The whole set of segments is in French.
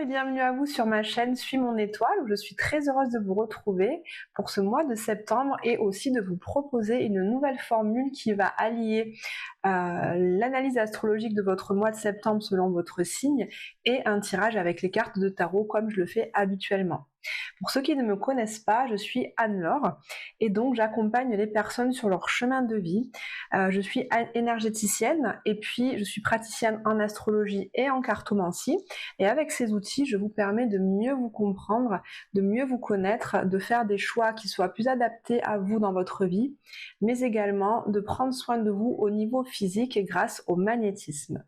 bienvenue à vous sur ma chaîne Suis mon étoile où je suis très heureuse de vous retrouver pour ce mois de septembre et aussi de vous proposer une nouvelle formule qui va allier l'analyse astrologique de votre mois de septembre selon votre signe et un tirage avec les cartes de tarot comme je le fais habituellement. Pour ceux qui ne me connaissent pas, je suis Anne-Laure et donc j'accompagne les personnes sur leur chemin de vie. Je suis énergéticienne et puis je suis praticienne en astrologie et en cartomancie. Et avec ces outils, je vous permets de mieux vous comprendre, de mieux vous connaître, de faire des choix qui soient plus adaptés à vous dans votre vie, mais également de prendre soin de vous au niveau physique grâce au magnétisme.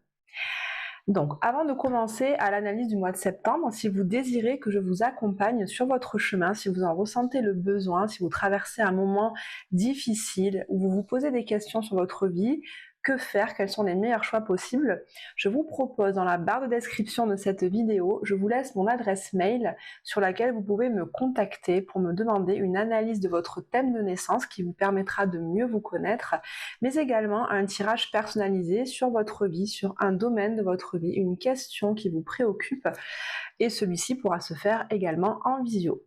Donc, avant de commencer à l'analyse du mois de septembre, si vous désirez que je vous accompagne sur votre chemin, si vous en ressentez le besoin, si vous traversez un moment difficile, où vous vous posez des questions sur votre vie, que faire, quels sont les meilleurs choix possibles, je vous propose dans la barre de description de cette vidéo, je vous laisse mon adresse mail sur laquelle vous pouvez me contacter pour me demander une analyse de votre thème de naissance qui vous permettra de mieux vous connaître, mais également un tirage personnalisé sur votre vie, sur un domaine de votre vie, une question qui vous préoccupe, et celui-ci pourra se faire également en visio.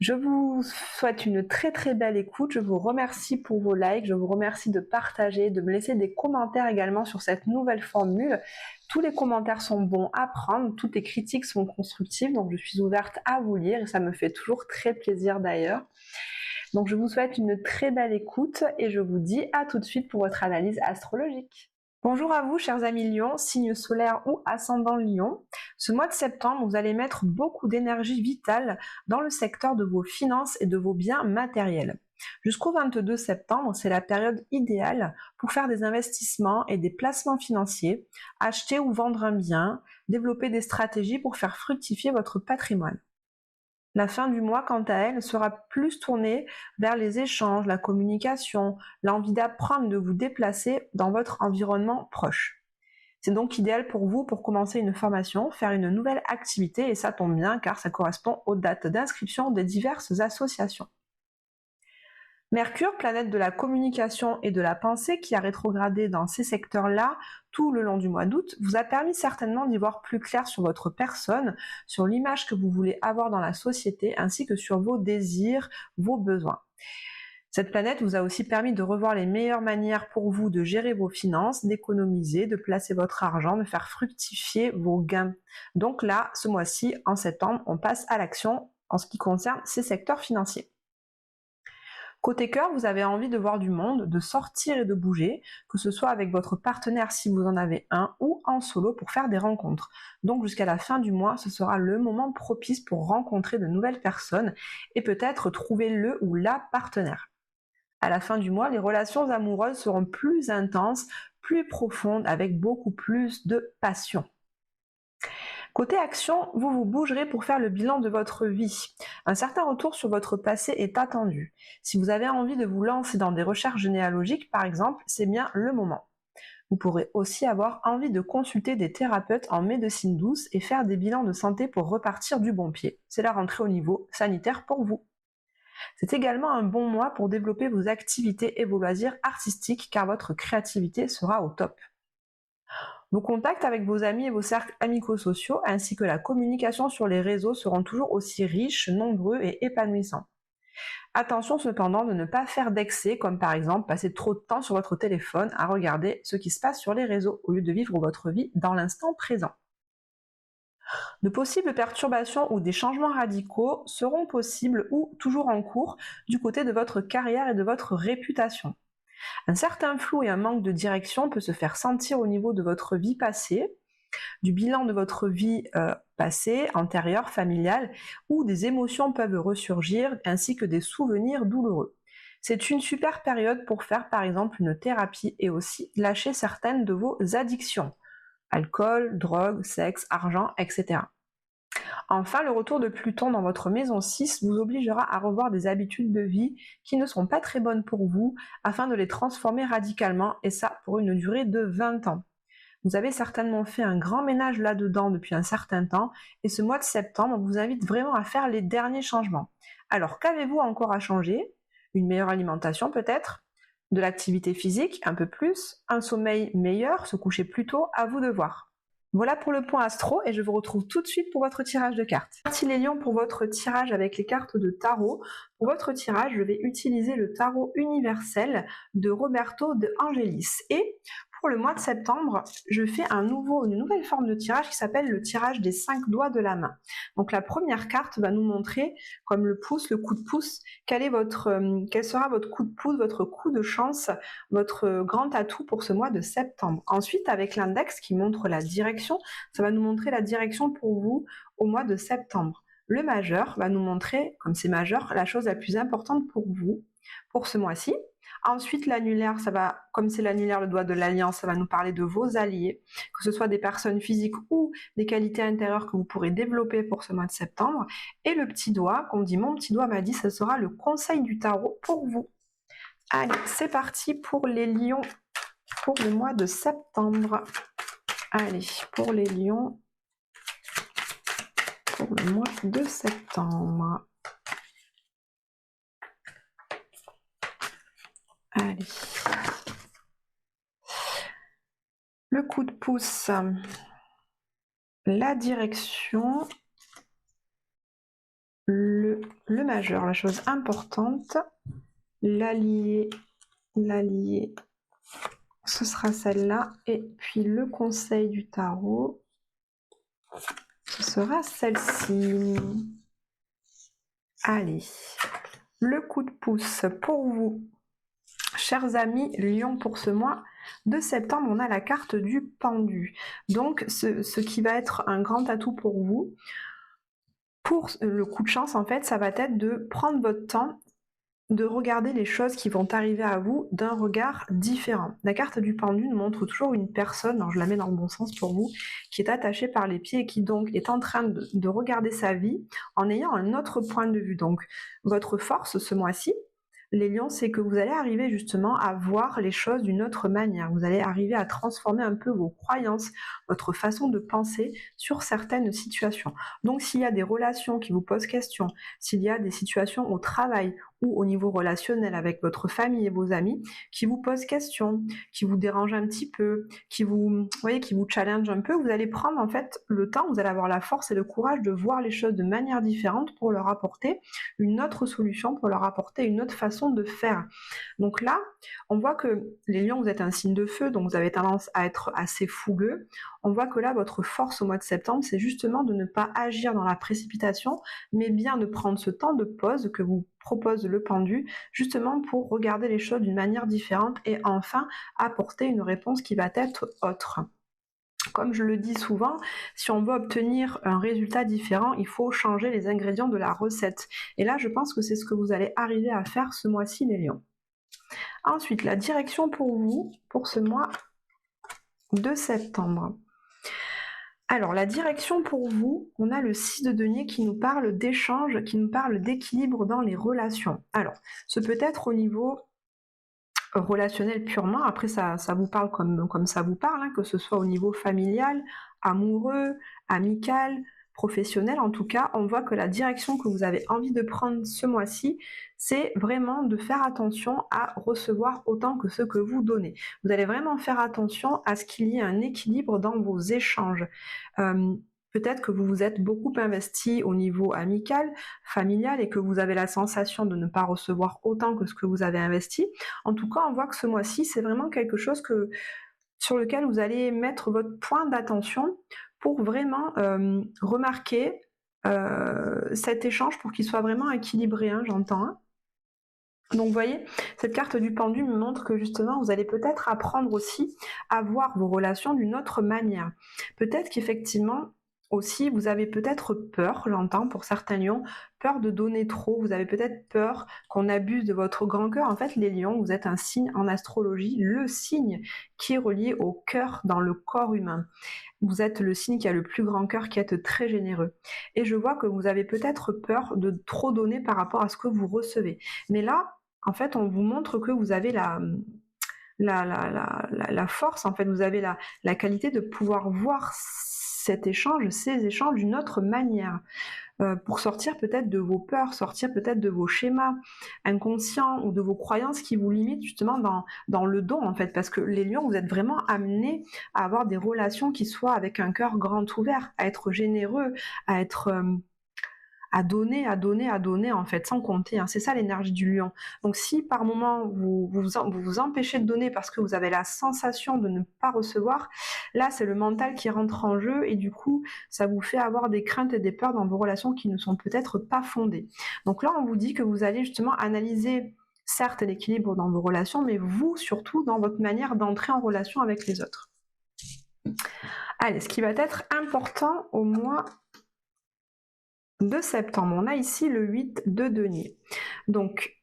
Je vous souhaite une très très belle écoute, je vous remercie pour vos likes, je vous remercie de partager, de me laisser des commentaires également sur cette nouvelle formule. Tous les commentaires sont bons à prendre, toutes les critiques sont constructives, donc je suis ouverte à vous lire et ça me fait toujours très plaisir d'ailleurs. Donc je vous souhaite une très belle écoute et je vous dis à tout de suite pour votre analyse astrologique. Bonjour à vous chers amis Lion, signe solaire ou ascendant Lion. Ce mois de septembre, vous allez mettre beaucoup d'énergie vitale dans le secteur de vos finances et de vos biens matériels. Jusqu'au 22 septembre, c'est la période idéale pour faire des investissements et des placements financiers, acheter ou vendre un bien, développer des stratégies pour faire fructifier votre patrimoine. La fin du mois, quant à elle, sera plus tournée vers les échanges, la communication, l'envie d'apprendre, de vous déplacer dans votre environnement proche. C'est donc idéal pour vous pour commencer une formation, faire une nouvelle activité, et ça tombe bien car ça correspond aux dates d'inscription des diverses associations. Mercure, planète de la communication et de la pensée qui a rétrogradé dans ces secteurs-là tout le long du mois d'août, vous a permis certainement d'y voir plus clair sur votre personne, sur l'image que vous voulez avoir dans la société, ainsi que sur vos désirs, vos besoins. Cette planète vous a aussi permis de revoir les meilleures manières pour vous de gérer vos finances, d'économiser, de placer votre argent, de faire fructifier vos gains. Donc là, ce mois-ci, en septembre, on passe à l'action en ce qui concerne ces secteurs financiers. Côté cœur, vous avez envie de voir du monde, de sortir et de bouger, que ce soit avec votre partenaire si vous en avez un, ou en solo pour faire des rencontres. Donc jusqu'à la fin du mois, ce sera le moment propice pour rencontrer de nouvelles personnes et peut-être trouver le ou la partenaire. À la fin du mois, les relations amoureuses seront plus intenses, plus profondes, avec beaucoup plus de passion. Côté action, vous vous bougerez pour faire le bilan de votre vie. Un certain retour sur votre passé est attendu. Si vous avez envie de vous lancer dans des recherches généalogiques, par exemple, c'est bien le moment. Vous pourrez aussi avoir envie de consulter des thérapeutes en médecine douce et faire des bilans de santé pour repartir du bon pied. C'est la rentrée au niveau sanitaire pour vous. C'est également un bon mois pour développer vos activités et vos loisirs artistiques car votre créativité sera au top. Vos contacts avec vos amis et vos cercles amicaux-sociaux ainsi que la communication sur les réseaux seront toujours aussi riches, nombreux et épanouissants. Attention cependant de ne pas faire d'excès, comme par exemple passer trop de temps sur votre téléphone à regarder ce qui se passe sur les réseaux au lieu de vivre votre vie dans l'instant présent. De possibles perturbations ou des changements radicaux seront possibles ou toujours en cours du côté de votre carrière et de votre réputation. Un certain flou et un manque de direction peut se faire sentir au niveau de votre vie passée, du bilan de votre vie passée, antérieure, familiale, où des émotions peuvent ressurgir ainsi que des souvenirs douloureux. C'est une super période pour faire par exemple une thérapie et aussi lâcher certaines de vos addictions, alcool, drogue, sexe, argent, etc. Enfin, le retour de Pluton dans votre maison 6 vous obligera à revoir des habitudes de vie qui ne sont pas très bonnes pour vous afin de les transformer radicalement et ça pour une durée de 20 ans. Vous avez certainement fait un grand ménage là-dedans depuis un certain temps et ce mois de septembre vous invite vraiment à faire les derniers changements. Alors qu'avez-vous encore à changer? Une meilleure alimentation peut-être? De l'activité physique un peu plus? Un sommeil meilleur? Se coucher plus tôt? À vous de voir. Voilà pour le point astro et je vous retrouve tout de suite pour votre tirage de cartes. Merci les lions pour votre tirage avec les cartes de tarot. Pour votre tirage, je vais utiliser le tarot universel de Roberto de Angelis. Et pour le mois de septembre, je fais une nouvelle forme de tirage qui s'appelle le tirage des 5 doigts de la main. Donc la première carte va nous montrer, comme le pouce, le coup de pouce, quel sera votre coup de pouce, votre coup de chance, votre grand atout pour ce mois de septembre. Ensuite, avec l'index qui montre la direction, ça va nous montrer la direction pour vous au mois de septembre. Le majeur va nous montrer, comme c'est majeur, la chose la plus importante pour vous pour ce mois-ci. Ensuite, l'annulaire, comme c'est l'annulaire, le doigt de l'alliance, ça va nous parler de vos alliés, que ce soit des personnes physiques ou des qualités intérieures que vous pourrez développer pour ce mois de septembre. Et le petit doigt, qu'on dit mon petit doigt m'a dit, ce sera le conseil du tarot pour vous. Allez, c'est parti pour les lions pour le mois de septembre. Allez, pour les lions pour le mois de septembre. Allez. Le coup de pouce, la direction, le majeur, la chose importante, l'allié, ce sera celle-là, et puis le conseil du tarot, ce sera celle-ci. Allez, le coup de pouce pour vous, chers amis Lion, pour ce mois de septembre, on a la carte du pendu. Donc, ce qui va être un grand atout pour vous, pour le coup de chance, en fait, ça va être de prendre votre temps, de regarder les choses qui vont arriver à vous d'un regard différent. La carte du pendu nous montre toujours une personne, alors je la mets dans le bon sens pour vous, qui est attachée par les pieds et qui donc est en train de regarder sa vie en ayant un autre point de vue. Donc, votre force ce mois-ci, les lions, c'est que vous allez arriver justement à voir les choses d'une autre manière. Vous allez arriver à transformer un peu vos croyances, votre façon de penser sur certaines situations. Donc s'il y a des relations qui vous posent question, s'il y a des situations au travail ou au niveau relationnel avec votre famille et vos amis qui vous posent question, qui vous dérangent un petit peu, qui vous challenge un peu, vous allez prendre en fait le temps, vous allez avoir la force et le courage de voir les choses de manière différente pour leur apporter une autre solution, pour leur apporter une autre façon de faire. Donc là, on voit que les lions, vous êtes un signe de feu, donc vous avez tendance à être assez fougueux. On voit que là, votre force au mois de septembre, c'est justement de ne pas agir dans la précipitation, mais bien de prendre ce temps de pause que vous propose le pendu, justement pour regarder les choses d'une manière différente et enfin apporter une réponse qui va être autre. Comme je le dis souvent, si on veut obtenir un résultat différent, il faut changer les ingrédients de la recette. Et là, je pense que c'est ce que vous allez arriver à faire ce mois-ci, les lions. Ensuite, la direction pour vous, pour ce mois de septembre. Alors, la direction pour vous, on a le 6 de denier qui nous parle d'échange, qui nous parle d'équilibre dans les relations. Alors, ce peut être au niveau relationnel purement, après ça vous parle comme ça vous parle, hein, que ce soit au niveau familial, amoureux, amical, professionnel, en tout cas, on voit que la direction que vous avez envie de prendre ce mois-ci, c'est vraiment de faire attention à recevoir autant que ce que vous donnez. Vous allez vraiment faire attention à ce qu'il y ait un équilibre dans vos échanges. Peut-être que vous vous êtes beaucoup investi au niveau amical, familial, et que vous avez la sensation de ne pas recevoir autant que ce que vous avez investi. En tout cas, on voit que ce mois-ci, c'est vraiment quelque chose sur lequel vous allez mettre votre point d'attention pour vraiment remarquer cet échange pour qu'il soit vraiment équilibré, hein, j'entends. Hein. Donc vous voyez, cette carte du pendu me montre que justement vous allez peut-être apprendre aussi à voir vos relations d'une autre manière. Peut-être qu'effectivement aussi vous avez peut-être peur, j'entends pour certains lions, peur de donner trop, vous avez peut-être peur qu'on abuse de votre grand cœur. En fait les lions, vous êtes un signe en astrologie, le signe qui est relié au cœur dans le corps humain. Vous êtes le signe qui a le plus grand cœur, qui est très généreux. Et je vois que vous avez peut-être peur de trop donner par rapport à ce que vous recevez. Mais là, en fait, on vous montre que vous avez la force, en fait, vous avez la qualité de pouvoir voir cet échange, ces échanges d'une autre manière. Pour sortir peut-être de vos peurs, sortir peut-être de vos schémas inconscients ou de vos croyances qui vous limitent justement dans le don en fait. Parce que les lions, vous êtes vraiment amenés à avoir des relations qui soient avec un cœur grand ouvert, à être généreux, à être... à donner, à donner, à donner en fait, sans compter, hein. C'est ça l'énergie du lion. Donc si par moment vous empêchez de donner parce que vous avez la sensation de ne pas recevoir, là c'est le mental qui rentre en jeu et du coup ça vous fait avoir des craintes et des peurs dans vos relations qui ne sont peut-être pas fondées. Donc là on vous dit que vous allez justement analyser certes l'équilibre dans vos relations, mais vous surtout dans votre manière d'entrer en relation avec les autres. Allez, ce qui va être important au mois de septembre. On a ici le 8 de denier. Donc,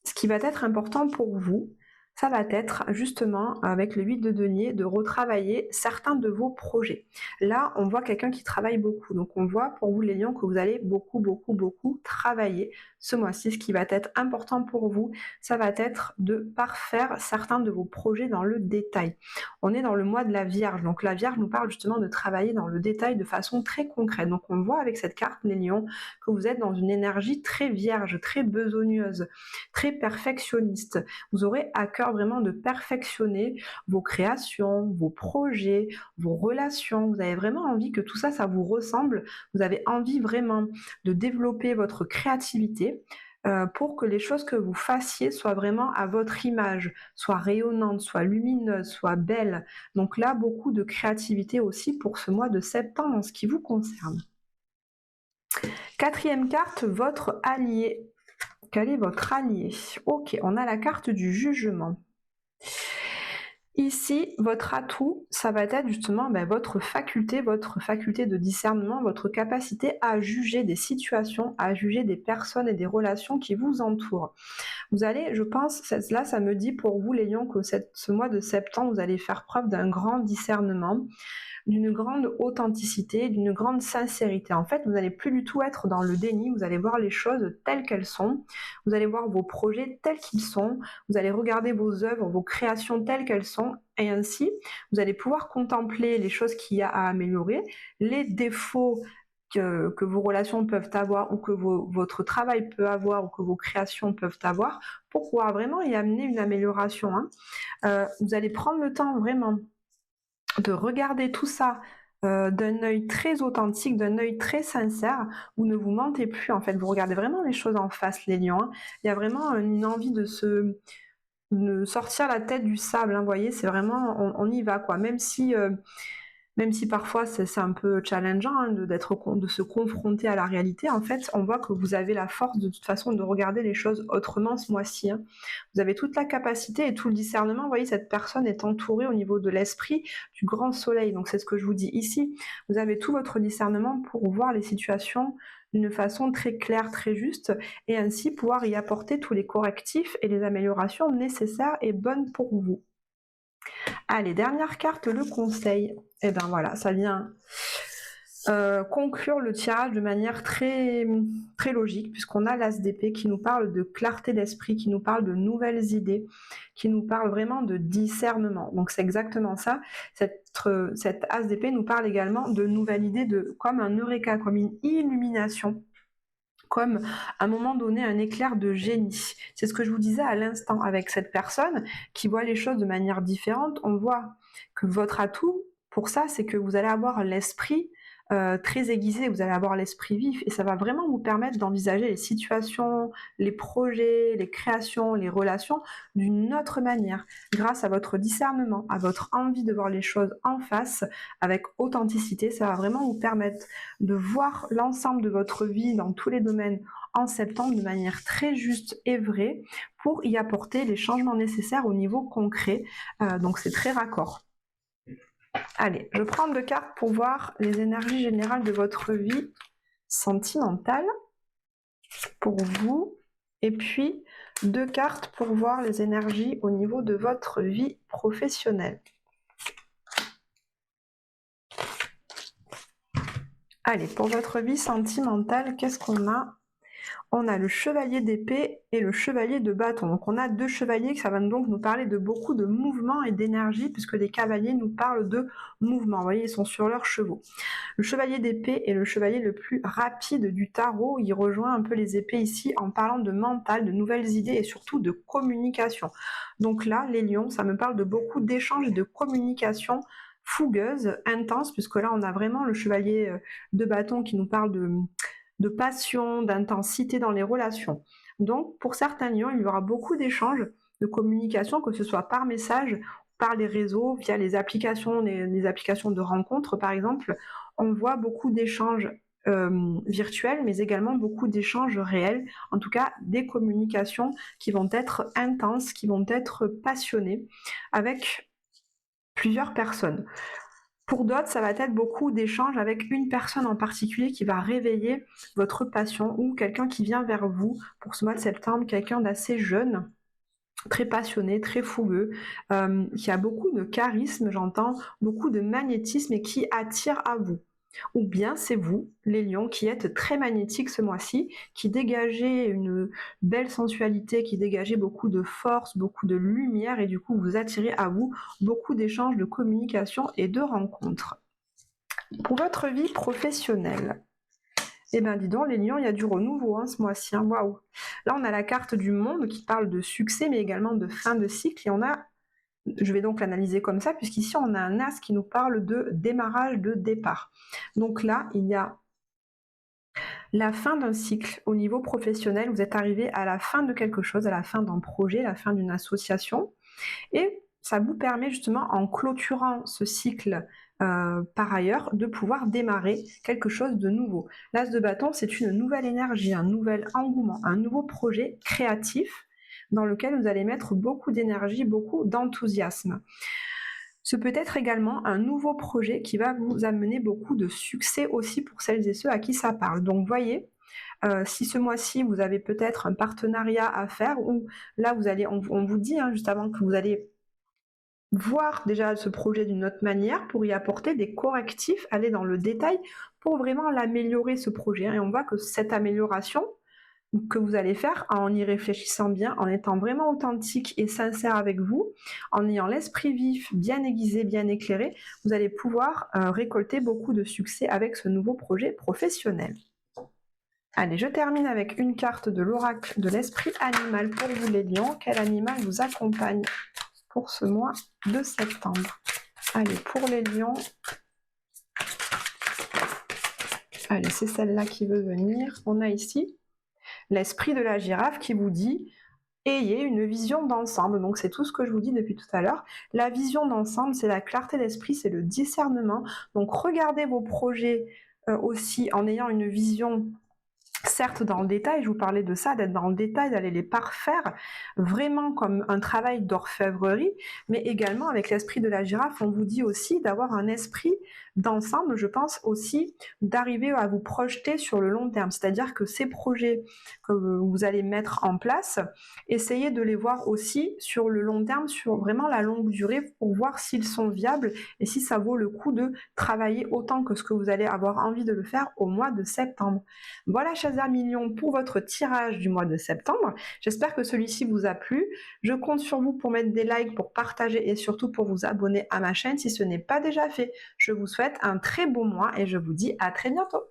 ce qui va être important pour vous, ça va être justement avec le 8 de denier de retravailler certains de vos projets. Là, on voit quelqu'un qui travaille beaucoup. Donc, on voit pour vous les lions que vous allez beaucoup travailler ce mois-ci. Ce qui va être important pour vous, ça va être de parfaire certains de vos projets dans le détail. On est dans le mois de la Vierge. Donc, la Vierge nous parle justement de travailler dans le détail de façon très concrète. Donc, on voit avec cette carte, les lions, que vous êtes dans une énergie très vierge, très besogneuse, très perfectionniste. Vous aurez à cœur vraiment de perfectionner vos créations, vos projets, vos relations. Vous avez vraiment envie que tout ça, ça vous ressemble. Vous avez envie vraiment de développer votre créativité pour que les choses que vous fassiez soient vraiment à votre image, soient rayonnantes, soient lumineuses, soient belles. Donc là, beaucoup de créativité aussi pour ce mois de septembre en ce qui vous concerne. Quatrième carte, votre allié. Quel est votre allié? Ok, on a la carte du jugement. Ici, votre atout, ça va être justement votre faculté de discernement, votre capacité à juger des situations, à juger des personnes et des relations qui vous entourent. Vous allez, je pense, là ça me dit pour vous les lions que ce mois de septembre, vous allez faire preuve d'un grand discernement, d'une grande authenticité, d'une grande sincérité. En fait, vous n'allez plus du tout être dans le déni, vous allez voir les choses telles qu'elles sont, vous allez voir vos projets tels qu'ils sont, vous allez regarder vos œuvres, vos créations telles qu'elles sont, et ainsi, vous allez pouvoir contempler les choses qu'il y a à améliorer, les défauts que vos relations peuvent avoir ou que votre travail peut avoir ou que vos créations peuvent avoir pour pouvoir vraiment y amener une amélioration. Vous allez prendre le temps vraiment de regarder tout ça d'un œil très authentique, d'un œil très sincère. Vous ne vous mentez plus en fait, vous regardez vraiment les choses en face les lions. Il y a vraiment une envie de sortir la tête du sable, vous voyez, c'est vraiment, on y va quoi, même si parfois c'est un peu challengeant de se confronter à la réalité, en fait, on voit que vous avez la force de toute façon de regarder les choses autrement ce mois-ci. Vous avez toute la capacité et tout le discernement. Vous voyez, cette personne est entourée au niveau de l'esprit du grand soleil. Donc c'est ce que je vous dis ici. Vous avez tout votre discernement pour voir les situations d'une façon très claire, très juste, et ainsi pouvoir y apporter tous les correctifs et les améliorations nécessaires et bonnes pour vous. Allez, dernière carte, le conseil. Et ben voilà, ça vient conclure le tirage de manière très, très logique, puisqu'on a l'as d'épée qui nous parle de clarté d'esprit, qui nous parle de nouvelles idées, qui nous parle vraiment de discernement. Donc c'est exactement ça. Cette as d'épée nous parle également de nouvelles idées, comme un eureka, comme une illumination, comme à un moment donné un éclair de génie. C'est ce que je vous disais à l'instant avec cette personne qui voit les choses de manière différente. On voit que votre atout pour ça, c'est que vous allez avoir l'esprit très aiguisé, vous allez avoir l'esprit vif et ça va vraiment vous permettre d'envisager les situations, les projets, les créations, les relations d'une autre manière, grâce à votre discernement, à votre envie de voir les choses en face avec authenticité. Ça va vraiment vous permettre de voir l'ensemble de votre vie dans tous les domaines en septembre de manière très juste et vraie pour y apporter les changements nécessaires au niveau concret. Donc c'est très raccord. Allez, je prends 2 cartes pour voir les énergies générales de votre vie sentimentale pour vous. Et puis 2 cartes pour voir les énergies au niveau de votre vie professionnelle. Allez, pour votre vie sentimentale, qu'est-ce qu'on a? On a le chevalier d'épée et le chevalier de bâton. Donc on a deux chevaliers, ça va donc nous parler de beaucoup de mouvement et d'énergie, puisque les cavaliers nous parlent de mouvement. Vous voyez, ils sont sur leurs chevaux. Le chevalier d'épée est le chevalier le plus rapide du tarot. Il rejoint un peu les épées ici en parlant de mental, de nouvelles idées et surtout de communication. Donc là, les lions, ça me parle de beaucoup d'échanges et de communication fougueuse, intense, puisque là on a vraiment le chevalier de bâton qui nous parle de passion, d'intensité dans les relations. Donc pour certains lions, il y aura beaucoup d'échanges, de communication, que ce soit par message, par les réseaux, via les applications, les applications de rencontres par exemple. On voit beaucoup d'échanges virtuels, mais également beaucoup d'échanges réels, en tout cas des communications qui vont être intenses, qui vont être passionnées, avec plusieurs personnes. Pour d'autres, ça va être beaucoup d'échanges avec une personne en particulier qui va réveiller votre passion, ou quelqu'un qui vient vers vous pour ce mois de septembre, quelqu'un d'assez jeune, très passionné, très fougueux, qui a beaucoup de charisme, j'entends, beaucoup de magnétisme et qui attire à vous. Ou bien c'est vous, les lions, qui êtes très magnétiques ce mois-ci, qui dégagez une belle sensualité, qui dégagez beaucoup de force, beaucoup de lumière, et du coup vous attirez à vous beaucoup d'échanges, de communication et de rencontres. Pour votre vie professionnelle, eh bien dis donc, les lions, il y a du renouveau ce mois-ci, waouh. Là on a la carte du monde qui parle de succès, mais également de fin de cycle, et je vais donc l'analyser comme ça, puisqu'ici on a un as qui nous parle de démarrage, de départ. Donc là, il y a la fin d'un cycle au niveau professionnel. Vous êtes arrivé à la fin de quelque chose, à la fin d'un projet, à la fin d'une association. Et ça vous permet justement, en clôturant ce cycle par ailleurs, de pouvoir démarrer quelque chose de nouveau. L'as de bâton, c'est une nouvelle énergie, un nouvel engouement, un nouveau projet créatif dans lequel vous allez mettre beaucoup d'énergie, beaucoup d'enthousiasme. Ce peut être également un nouveau projet qui va vous amener beaucoup de succès aussi pour celles et ceux à qui ça parle. Donc voyez, si ce mois-ci vous avez peut-être un partenariat à faire, ou là on vous dit juste avant que vous allez voir déjà ce projet d'une autre manière pour y apporter des correctifs, aller dans le détail pour vraiment l'améliorer, ce projet. Et on voit que cette amélioration que vous allez faire, en y réfléchissant bien, en étant vraiment authentique et sincère avec vous, en ayant l'esprit vif, bien aiguisé, bien éclairé, vous allez pouvoir récolter beaucoup de succès avec ce nouveau projet professionnel. Allez, je termine avec une carte de l'oracle de l'esprit animal pour vous les lions. Quel animal vous accompagne pour ce mois de septembre? Allez, pour les lions, allez, c'est celle-là qui veut venir. On a ici l'esprit de la girafe qui vous dit « ayez une vision d'ensemble ». Donc c'est tout ce que je vous dis depuis tout à l'heure. La vision d'ensemble, c'est la clarté d'esprit, c'est le discernement. Donc regardez vos projets aussi en ayant une vision, certes dans le détail, je vous parlais de ça, d'être dans le détail, d'aller les parfaire, vraiment comme un travail d'orfèvrerie, mais également avec l'esprit de la girafe, on vous dit aussi d'avoir un esprit d'ensemble, je pense aussi d'arriver à vous projeter sur le long terme, c'est-à-dire que ces projets que vous allez mettre en place, essayez de les voir aussi sur le long terme, sur vraiment la longue durée, pour voir s'ils sont viables et si ça vaut le coup de travailler autant que ce que vous allez avoir envie de le faire au mois de septembre. Voilà, chers amis lions, pour votre tirage du mois de septembre. J'espère que celui-ci vous a plu. Je compte sur vous pour mettre des likes, pour partager et surtout pour vous abonner à ma chaîne si ce n'est pas déjà fait. Je vous souhaite un très bon mois et je vous dis à très bientôt.